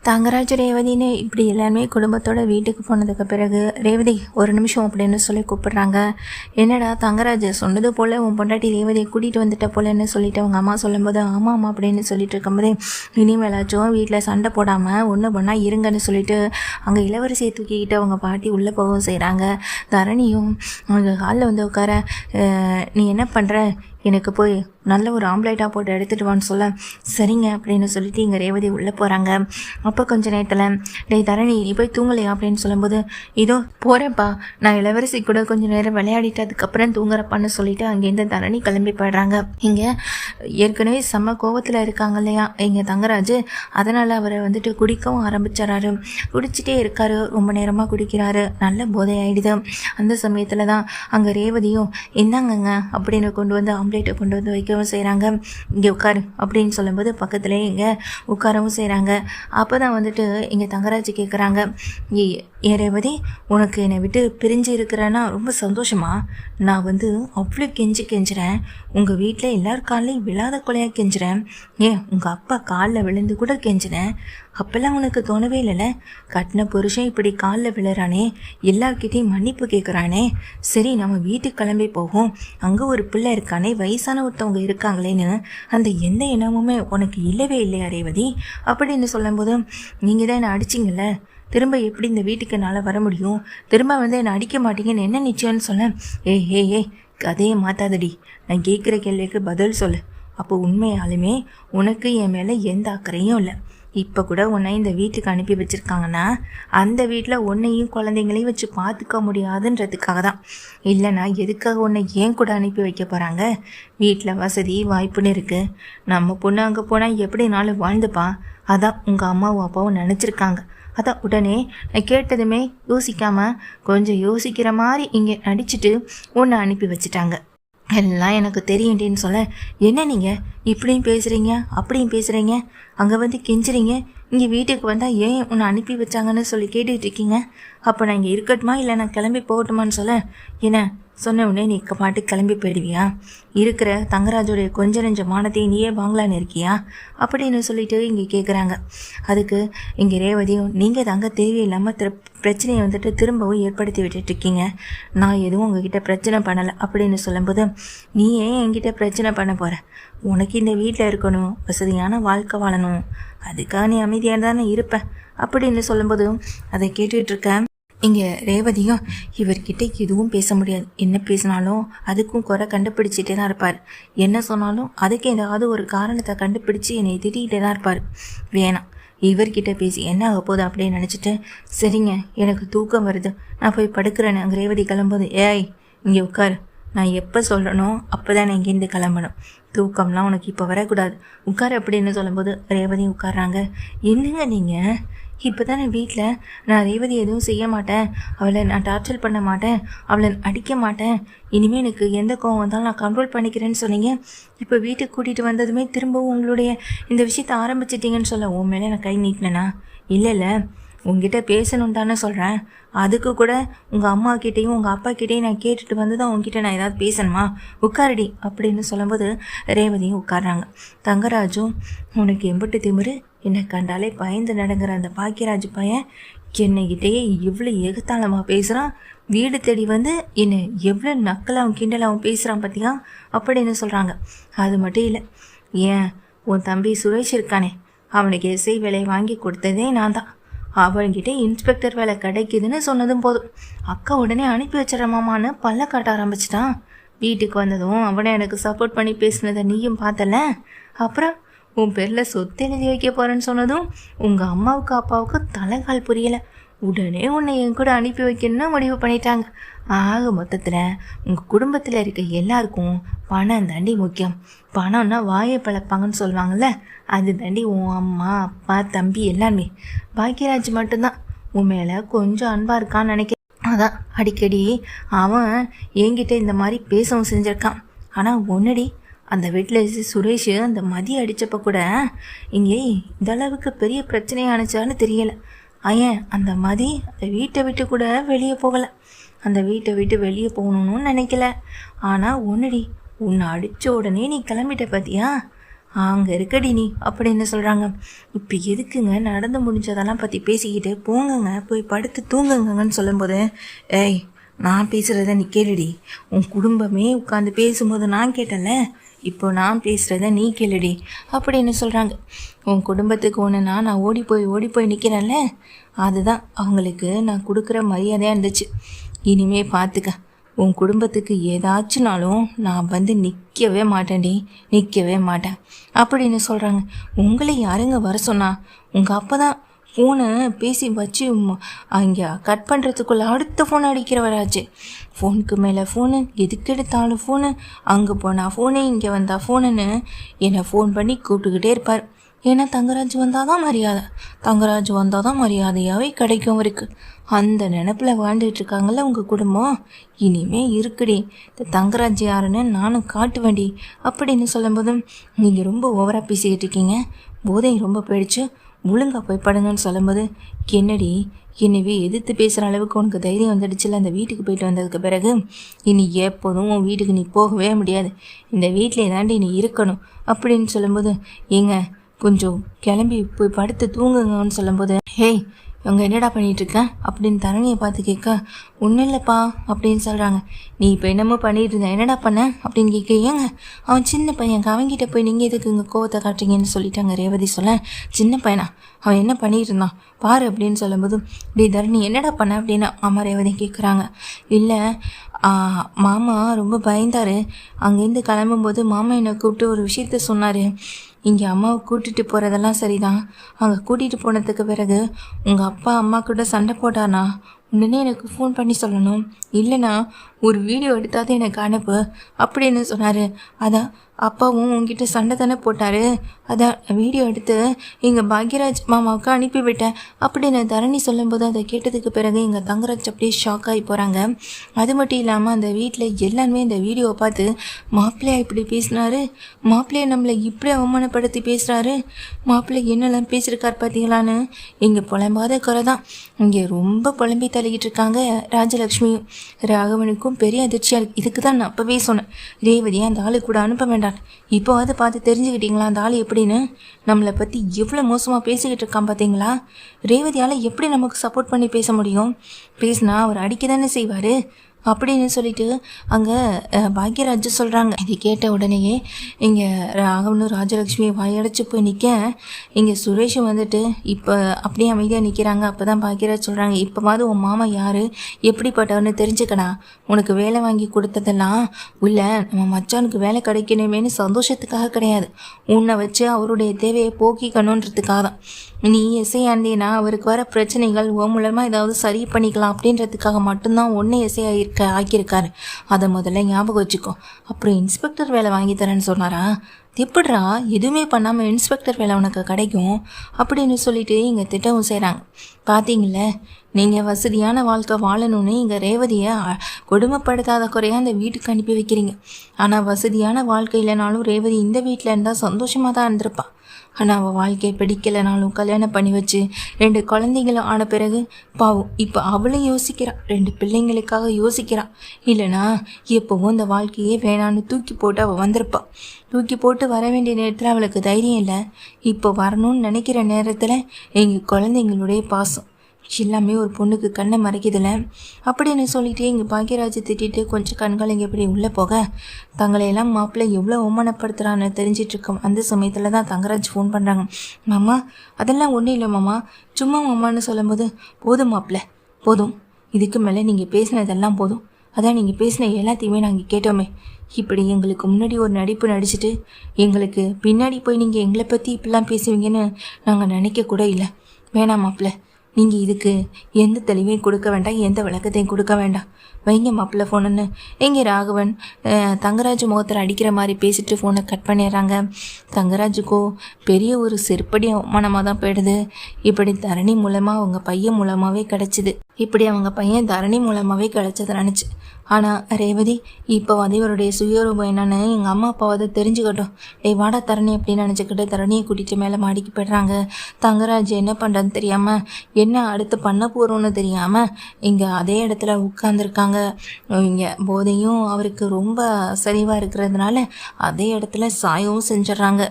தங்கராஜ் ரேவதின்னு இப்படி எல்லாருமே குடும்பத்தோட வீட்டுக்கு போனதுக்கு பிறகு ரேவதி ஒரு நிமிஷம் அப்படின்னு சொல்லி கூப்பிடுறாங்க. என்னடா தங்கராஜ் சொன்னது போல் உன் பொண்டாட்டி ரேவதியை கூட்டிகிட்டு வந்துட்ட போலன்னு சொல்லிட்டு அவங்க அம்மா சொல்லும்போது ஆமாம் ஆமாம் அப்படின்னு சொல்லிட்டு இருக்கும்போதே இனிமேலாச்சும் வீட்டில் சண்டை போடாமல் ஒன்று பொண்ணா இருங்கன்னு சொல்லிட்டு அங்கே இளவரசியை தூக்கிக்கிட்டு அவங்க பாட்டி உள்ளே போகவும் செய்கிறாங்க. தரணியும் அவங்க ஹாலில் வந்து உட்கார நீ என்ன பண்ணுற, எனக்கு போய் நல்ல ஒரு ஆம்லேட்டாக போட்டு எடுத்துகிட்டு வான்னு சொல்ல சரிங்க அப்படின்னு சொல்லிட்டு இங்கே ரேவதி உள்ளே போகிறாங்க. அப்போ கொஞ்ச நேரத்தில் டேய் தரணி நீ போய் தூங்கலையா அப்படின்னு சொல்லும்போது இதோ போகிறேன்ப்பா, நான் இளவரசி கூட கொஞ்சம் நேரம் விளையாடிட்டு அதுக்கப்புறம் தூங்குறப்பான்னு சொல்லிட்டு அங்கேருந்து தரணி கிளம்பி போயிடுறாங்க. இங்கே ஏற்கனவே செம்ம கோவத்தில் இருக்காங்க இல்லையா இங்கே தங்கராஜ், அதனால் அவரை வந்துட்டு குடிக்கவும் ஆரம்பிச்சிடறாரு. குடிச்சிட்டே இருக்காரு, ரொம்ப நேரமாக குடிக்கிறாரு, நல்ல போதை ஆகிடுது. அந்த சமயத்தில் தான் அங்கே ரேவதியும் என்னங்கங்க அப்படின்னு கொண்டு வந்து ஆம்லேட்டை கொண்டு வந்து வைக்கவும் செய்கிறாங்க. இங்கே உட்காரு அப்படின்னு சொல்லும்போது பக்கத்துலேயே இங்கே உட்காரவும் செய்கிறாங்க. அப்போ தான் வந்துட்டு இங்கே தங்கராஜ் கேட்குறாங்க, ஏ ரேவதி உனக்கு என்னை விட்டு பிரிஞ்சு இருக்கிறேன்னா ரொம்ப சந்தோஷமா? நான் வந்து அவ்வளோ கெஞ்சுறேன், உங்கள் வீட்டில் எல்லார் காலையும் விழாத கொலையாக கெஞ்சுறேன், ஏன் உங்கள் அப்பா காலில் விழுந்து கூட கெஞ்சினேன், அப்போல்லாம் உனக்கு தோணவே இல்லைல்ல? கட்டின புருஷன் இப்படி காலில் விழுறானே, எல்லார்கிட்டையும் மன்னிப்பு கேட்குறானே, சரி நம்ம வீட்டுக்கு கிளம்பி போகும், அங்கே ஒரு பிள்ளை இருக்கானே, வயசான ஒருத்தவங்க இருக்காங்களேன்னு அந்த எந்த எண்ணமுமே உனக்கு இல்லவே இல்லையா ரேவதி அப்படின்னு சொல்லும்போது நீங்கள் தான் என்னை அடிச்சிங்கல்ல, திரும்ப எப்படி இந்த வீட்டுக்கு என்னால் வர முடியும், திரும்ப வந்து என்னை அடிக்க மாட்டீங்கன்னு என்ன நிச்சயம்னு சொல்ல ஏய் கதையை மாற்றாதடி, நான் கேட்குற கேள்விக்கு பதில் சொல்லு. அப்போ உண்மையாலுமே உனக்கு என் மேலே எந்த அக்கறையும் இல்லை. இப்போ கூட உன்னை இந்த வீட்டுக்கு அனுப்பி வச்சுருக்காங்கன்னா அந்த வீட்டில் உன்னையும் குழந்தைங்களையும் வச்சு பார்த்துக்க முடியாதுன்றதுக்காக தான். இல்லைனா எதுக்காக உன்னை ஏன் கூட அனுப்பி வைக்க போகிறாங்க? வீட்டில் வசதி வாய்ப்புன்னு இருக்குது, நம்ம பொண்ணு அங்கே போனால் எப்படினாலும் வாழ்ந்துப்பா, அதான் உங்கள் அம்மாவும் அப்பாவும் நினச்சிருக்காங்க. அதான் உடனே நான் கேட்டதுமே யோசிக்காமல் கொஞ்சம் யோசிக்கிற மாதிரி இங்கே நடிச்சுட்டு உன்னை அனுப்பி வச்சுட்டாங்க. எல்லாம் எனக்கு தெரியும்டின்னு சொல்ல என்ன நீங்கள் இப்படியும் பேசுகிறீங்க அப்படியும் பேசுகிறீங்க, அங்கே வந்து கெஞ்சுறீங்க, இங்கே வீட்டுக்கு வந்தால் ஏன் உன்னை அனுப்பி வச்சாங்கன்னு சொல்லி கேட்டுட்டு இருக்கீங்க, அப்போ நான் இங்கே இருக்கட்டுமா இல்லை நான் கிளம்பி போகட்டுமான்னு சொல்ல என்ன சொன்ன உடனே நீ பாட்டு கிளம்பி போயிடுவியா, இருக்கிற தங்கராஜோடைய கொஞ்ச நெஞ்ச மானத்தையும் நீயே வாங்கலான்னு இருக்கியா அப்படின்னு சொல்லிட்டு இங்கே கேட்குறாங்க. அதுக்கு இங்கே ரேவதியும் நீங்கள் தாங்க தேவையில்லாமல் பிரச்சனையை வந்துட்டு திரும்பவும் ஏற்படுத்தி விட்டுட்டு இருக்கீங்க, நான் எதுவும் உங்ககிட்ட பிரச்சனை பண்ணலை அப்படின்னு சொல்லும்போது நீ ஏன் என்கிட்ட பிரச்சனை பண்ண போகிற, உனக்கு இந்த வீட்டில் இருக்கணும், வசதியான வாழ்க்கை வாழணும், அதுக்காக நீ அமைதியாக தானே இருப்பேன் அப்படின்னு சொல்லும்போது அதை கேட்டுட்ருக்கேன். இங்கே ரேவதியும் இவர்கிட்ட எதுவும் பேச முடியாது, என்ன பேசினாலும் அதுக்கும் குறை கண்டுபிடிச்சிட்டே தான் இருப்பார், என்ன சொன்னாலும் அதுக்கு ஏதாவது ஒரு காரணத்தை கண்டுபிடிச்சி என்னை திட்டிகிட்டே தான் இருப்பார், வேணாம் இவர்கிட்ட பேசி என்ன ஆக போகுது அப்படின்னு நினச்சிட்டு சரிங்க எனக்கு தூக்கம் வருது நான் போய் படுக்கிறேன்னு அங்கே ரேவதி கிளம்பும்போது ஏய் இங்கே உட்காரு, நான் எப்போ சொல்கிறனோ அப்போ தான் நான் இங்கேருந்து கிளம்பணும், தூக்கம்லாம் உனக்கு இப்போ வரக்கூடாது, உட்காரு அப்படின்னு சொல்லும்போது ரேவதி உட்கார்றாங்க. என்னங்க நீங்கள் இப்போ தானே வீட்டில் நான் ரேவதி எதுவும் செய்ய மாட்டேன், அவளை நான் டார்ச்சர் பண்ண மாட்டேன், அவளை அடிக்க மாட்டேன், இனிமேல் எனக்கு எந்த கோவம் வந்தாலும் நான் கண்ட்ரோல் பண்ணிக்கிறேன்னு சொன்னீங்க, இப்போ வீட்டுக்கு கூட்டிகிட்டு வந்ததுமே திரும்பவும் உங்களுடைய இந்த விஷயத்தை ஆரம்பிச்சிட்டிங்கன்னு சொல்ல உன் மேலே நான் கை நீட்டினேனா? இல்லை உங்ககிட்ட பேசணும் தானே சொல்கிறேன், அதுக்கு கூட உங்கள் அம்மா கிட்டேயும் உங்கள் அப்பா கிட்டேயும் நான் கேட்டுட்டு வந்து தான் உங்ககிட்ட நான் ஏதாவது பேசணுமா, உட்காரடி அப்படின்னு சொல்லும்போது ரேவதியும் உட்காடுறாங்க. தங்கராஜும் உனக்கு எம்பிட்டு திமிரு, என்னை கண்டாலே பயந்து நடங்கிற அந்த பாக்கியராஜ் பையன் என்னைக்கிட்டேயே எவ்வளோ எகத்தாளமாக பேசுகிறான், வீடு தேடி வந்து என்னை எவ்வளோ நக்கலாகவும் கிண்டலாகவும் பேசுகிறான் பார்த்தியா அப்படின்னு சொல்கிறாங்க. அது மட்டும் இல்லை, ஏன் உன் தம்பி சுரேஷ் இருக்கானே அவனுக்கு எஸ்ஐ வேலையை வாங்கி கொடுத்ததே நான் தான், அவன்கிட்ட இன்ஸ்பெக்டர் வேலை கிடைக்குதுன்னு சொன்னதும் போதும் அக்கா உடனே அனுப்பி வச்சிடமாமான்னு பல்ல காட்ட ஆரம்பிச்சிட்டான். வீட்டுக்கு வந்ததும் அவனை எனக்கு சப்போர்ட் பண்ணி பேசினதை நீயும் பார்த்தல, அப்புறம் உன் பேரில் சொத்து எழுதி வைக்க போகிறேன்னு சொன்னதும் உங்கள் அம்மாவுக்கு அப்பாவுக்கு தலைகால் புரியலை, உடனே உன்னை என் கூட அனுப்பி வைக்கணும்னு முடிவு பண்ணிட்டாங்க. ஆக மொத்தத்தில் உங்கள் குடும்பத்தில் இருக்க எல்லாருக்கும் பணம் தாண்டி முக்கியம், பணம்னா வாயை பழப்பாங்கன்னு சொல்லுவாங்கள்ல, அது தாண்டி உன் அம்மா அப்பா தம்பி எல்லாருமே. பாக்கியராஜ் மட்டும்தான் உன் மேலே கொஞ்சம் அன்பாக இருக்கான்னு நினைக்கிறேன், அதான் அடிக்கடி அவன் என்கிட்ட இந்த மாதிரி பேசவும் செஞ்சுருக்கான். ஆனால் ஒன்னடி அந்த வீட்டில் சுரேஷ் அந்த மதி அடித்தப்போ கூட இங்கே இந்த அளவுக்கு பெரிய பிரச்சனையானுச்சான்னு தெரியலை. ஏன் அந்த மதி அந்த வீட்டை விட்டு கூட வெளியே போகலை, அந்த வீட்டை விட்டு வெளியே போகணுன்னு நினைக்கல. ஆனால் ஒன்றுடி உன்னை அடித்த உடனே நீ கிளம்பிட்ட பார்த்தியா, அங்கே இருக்கடி நீ அப்படின்னு சொல்கிறாங்க. இப்போ எதுக்குங்க நடந்து முடிஞ்சதெல்லாம் பற்றி பேசிக்கிட்டு போங்கங்க போய் படுத்து தூங்குங்கன்னு சொல்லும்போது, ஏய் நான் பேசுகிறத நீ கேளுடி, உன் குடும்பமே உட்காந்து பேசும்போது நான் கேட்டேன்ல, இப்போ நான் பேசுகிறத நீ கேளுடி அப்படின்னு சொல்கிறாங்க. உன் குடும்பத்துக்கு ஒன்றுனா நான் ஓடி போய் நிற்கிறேன்ல, அதுதான் அவங்களுக்கு நான் கொடுக்குற மரியாதையாக இருந்துச்சு. இனிமே பார்த்துக்க, உன் குடும்பத்துக்கு ஏதாச்சுனாலும் நான் வந்து நிற்கவே மாட்டேன் அப்படின்னு சொல்கிறாங்க. உங்களை யாருங்க வர சொன்னா? உங்கள் அப்பா தான் ஃபோனை பேசி வச்சு அங்கே கட் பண்ணுறதுக்குள்ளே அடுத்த ஃபோன் அடிக்கிறவராச்சு. ஃபோனுக்கு மேலே ஃபோனு, எதுக்கு எடுத்தாலும் ஃபோனு, அங்கே போனால் ஃபோனு, இங்கே வந்தால் ஃபோனுன்னு என்னை ஃபோன் பண்ணி கூப்பிட்டுக்கிட்டே இருப்பார். ஏன்னா தங்கராஜ் வந்தால் தான் மரியாதையாகவே கிடைக்கும் அவருக்கு. அந்த நினப்பில் வாழ்ந்துட்டுருக்காங்கல்ல உங்கள் குடும்பம். இனிமே இருக்குடி, இந்த தங்கராஜ் யாருன்னு நானும் காட்டுவேண்டி அப்படின்னு சொல்லும்போதும், நீங்கள் ரொம்ப ஓவராக பேசிக்கிட்டு இருக்கீங்க, போதை ரொம்ப போயிடுச்சு, ஒழுங்காக போய் படுங்கன்னு சொல்லும்போது, என்னடி என்னவே எதிர்த்து பேசுகிற அளவுக்கு உனக்கு தைரியம் வந்துடுச்சுல அந்த வீட்டுக்கு போயிட்டு வந்ததுக்கு பிறகு, இனி எப்போதும் உன் வீட்டுக்கு நீ போகவே முடியாது, இந்த வீட்டிலே தாண்டி நீ இருக்கணும் அப்படின்னு சொல்லும்போது, ஏங்க கொஞ்சம் கிளம்பி போய் படுத்து தூங்குங்கன்னு சொல்லும்போது, ஹேய் இவங்க என்னடா பண்ணிகிட்ருக்க அப்படின்னு தரணியை பார்த்து கேட்க, ஒன்றும் இல்லைப்பா அப்படின்னு சொல்கிறாங்க. நீ இப்போ என்னமோ பண்ணிகிட்டு இருந்த, என்னடா பண்ண அப்படின்னு கேட்க, ஏங்க அவன் சின்ன பையன், அவன்கிட்ட போய் நீங்கள் எதுக்கு இங்கே கோவத்தை காட்டுறீங்கன்னு சொல்லிட்டாங்க ரேவதி சொல்ல. சின்ன பையனா, அவன் என்ன பண்ணிகிட்டு இருந்தான் பாரு அப்படின்னு சொல்லும்போது, இப்படி தரணி என்னடா பண்ண அப்படின்னு அம்மா ரேவதி கேட்குறாங்க. இல்லை மாமா ரொம்ப பயந்தார், அங்கேருந்து கிளம்பும்போது மாமா என்னை கூப்பிட்டு ஒரு விஷயத்த சொன்னார். இங்கே அம்மாவை கூட்டிகிட்டு போகிறதெல்லாம் சரிதான், அங்கே கூட்டிகிட்டு போனதுக்கு பிறகு உங்கள் அப்பா அம்மா கூட சண்டை போட்டானா உடனே எனக்கு ஃபோன் பண்ணி சொல்லணும், இல்லைனா ஒரு வீடியோ எடுத்தாதே எனக்கு அனுப்பு அப்படின்னு சொன்னார். அதான் அப்பாவும் உங்ககிட்ட சண்டை தானே போட்டார், அதான் வீடியோ எடுத்து எங்கள் பாக்யராஜ் மாமாவுக்கு அனுப்பிவிட்டேன் அப்படின்னு தரணி சொல்லும்போது, அதை கேட்டதுக்கு பிறகு எங்கள் தங்கராஜ் அப்படியே ஷாக் ஆகி போகிறாங்க. அது மட்டும் இல்லாமல் அந்த வீட்டில் எல்லாருமே இந்த வீடியோவை பார்த்து, மாப்பிள்ளையா இப்படி பேசினாரு, மாப்பிள்ளையை நம்மளை இப்படி அவமானப்படுத்தி பேசுகிறாரு, மாப்பிள்ளை என்னெல்லாம் பேசியிருக்கார் பார்த்தீங்களான்னு இங்கே புலம்பாத குறை தான். இங்கே ரொம்ப புலம்பி தள்ளிக்கிட்டு இருக்காங்க ராஜலக்ஷ்மியும். ராகவனுக்கும் பெரிய அதிர்ச்சியாக இருக்குது. இதுக்கு தான் நான் அப்போவே சொன்னேன், ரேவதியை அந்த ஆளு கூட அனுப்ப வேண்டாம். இப்போ அதை பார்த்து தெரிஞ்சுக்கிட்டீங்களா அந்த ஆள் எப்படின்னு, நம்மளை பற்றி எவ்வளோ மோசமாக பேசிக்கிட்டு இருக்கான் பார்த்தீங்களா? ரேவதியால் எப்படி நமக்கு சப்போர்ட் பண்ணி பேச முடியும்? பேசினா அவர் அடிக்க தானே செய்வார் அப்படின்னு சொல்லிட்டு அங்கே பாக்யராஜ் சொல்கிறாங்க. இதை கேட்ட உடனேயே இங்கே ராகவனும் ராஜலக்ஷ்மியை வாயடைச்சு போய் நிற்க, இங்கே சுரேஷும் வந்துட்டு இப்போ அப்படியே அமைதியாக நிற்கிறாங்க. அப்போ தான் பாக்யராஜ் சொல்கிறாங்க, இப்போவாது உன் மாமா யார் எப்படிப்பட்டவன்னு தெரிஞ்சுக்கடா, உனக்கு வேலை வாங்கி கொடுத்ததெல்லாம் இல்லை நம்ம மச்சானுக்கு வேலை கிடைக்கணுமேனு சந்தோஷத்துக்காக கிடையாது, உன்னை வச்சு அவருடைய தேவையை போக்கிக்கணுன்றதுக்காக தான். நீ எஸ்ஐயாந்தேனா அவருக்கு வர பிரச்சனைகள் ஓ மூலமாக ஏதாவது சரி பண்ணிக்கலாம் அப்படின்றதுக்காக மட்டும்தான் ஒன்று ஆக்கியிருக்காரு. அதை முதல்ல ஞாபகம் வச்சுக்கோ. அப்புறம் இன்ஸ்பெக்டர் வேலை வாங்கி தரேன்னு சொன்னாரா? எப்படிரா எதுவுமே பண்ணாமல் இன்ஸ்பெக்டர் வேலை உனக்கு கிடைக்கும் அப்படின்னு சொல்லிட்டு இங்கே திட்டமும் செய்கிறாங்க. பார்த்தீங்களே, நீங்கள் வசதியான வாழ்க்கை வாழணும்னு இங்கே ரேவதியை கொடுமைப்படுத்தாத குறையாக அந்த வீட்டுக்கு அனுப்பி வைக்கிறீங்க. ஆனால் வசதியான வாழ்க்கை இல்லைனாலும் ரேவதி இந்த வீட்டில் இருந்தால் சந்தோஷமாக தான் இருந்திருப்பாள். ஆனால் அவள் வாழ்க்கையை பிடிக்கலைனாலும் கல்யாணம் பண்ணி வச்சு 2 குழந்தைங்களும் ஆன பிறகு பாவம் இப்போ அவளும் யோசிக்கிறான், 2 பிள்ளைங்களுக்காக யோசிக்கிறான். இல்லைனா எப்போவும் இந்த வாழ்க்கையே வேணான்னு தூக்கி போட்டு அவள் வந்திருப்பாள். தூக்கி போட்டு வர வேண்டிய நேரத்தில் அவளுக்கு தைரியம் இல்லை. இப்போ வரணும்னு நினைக்கிற நேரத்தில் எங்கள் குழந்தைங்களுடைய பாசம் எல்லாமே ஒரு பொண்ணுக்கு கண்ணை மறைக்குதில்ல அப்படின்னு சொல்லிட்டு எங்கள் பாக்யராஜ் திட்டிட்டு கொஞ்சம் கண்கள் இங்கே இப்படி உள்ளே போக, தங்களையெல்லாம் மாப்பிள்ளை எவ்வளோ அவமானப்படுத்துகிறான்னு தெரிஞ்சிட்ருக்கோம். அந்த சமயத்தில் தான் தங்கராஜ் ஃபோன் பண்ணுறாங்க. மாமா அதெல்லாம் ஒன்றும் இல்லை மாமா, சும்மா மாமான்னு சொல்லும்போது, போதும் மாப்பிள்ளை போதும், இதுக்கு மேலே நீங்கள் பேசினதெல்லாம் போதும், அதான் நீங்கள் பேசின எல்லாத்தையுமே நாங்கள் கேட்டோமே. இப்படி எங்களுக்கு முன்னாடி ஒரு நடிப்பு நடிச்சுட்டு எங்களுக்கு பின்னாடி போய் நீங்கள் எங்களை பற்றி இப்படிலாம் பேசுவீங்கன்னு நாங்கள் நினைக்க கூட இல்லை. வேணாம் மாப்பிள்ளை, நீங்கள் இதுக்கு எந்த தெளிவையும் கொடுக்க வேண்டாம், எந்த விளக்கத்தையும் கொடுக்க வேண்டாம், வைங்க மாப்பிள்ளை ஃபோனுன்னு எங்கே ராகவன் தங்கராஜ் முகத்தில் அடிக்கிற மாதிரி பேசிட்டு ஃபோனை கட் பண்ணிடுறாங்க. தங்கராஜுக்கோ பெரிய ஒரு செருப்படி அவமானமாக தான் போயிடுது. இப்படி தரணி மூலமாக அவங்க பையன் மூலமாகவே கிடச்சிது, இப்படி அவங்க பையன் தரணி மூலமாகவே கிடச்சதை நினச்சி. ஆனால் ரேவதி இப்போ இவருடைய சுயரூபம் என்னன்னு எங்கள் அம்மா அப்பாவை தெரிஞ்சுக்கட்டும், டேய் வாடா தரணி அப்படின்னு நினச்சிக்கிட்டு தரணியை கூட்டிகிட்டு மேலே மாடிக்கு போய்ட்றாங்க. தங்கராஜ் என்ன பண்ணுறதுன்னு தெரியாமல், என்ன அடுத்து பண்ண போகிறோன்னு தெரியாமல் இங்கே அதே இடத்துல உட்காந்துருக்காங்க. இங்கே போதையும் அவருக்கு ரொம்ப சரிவாக இருக்கிறதுனால அதே இடத்துல சாயவும் செஞ்சிட்றாங்க.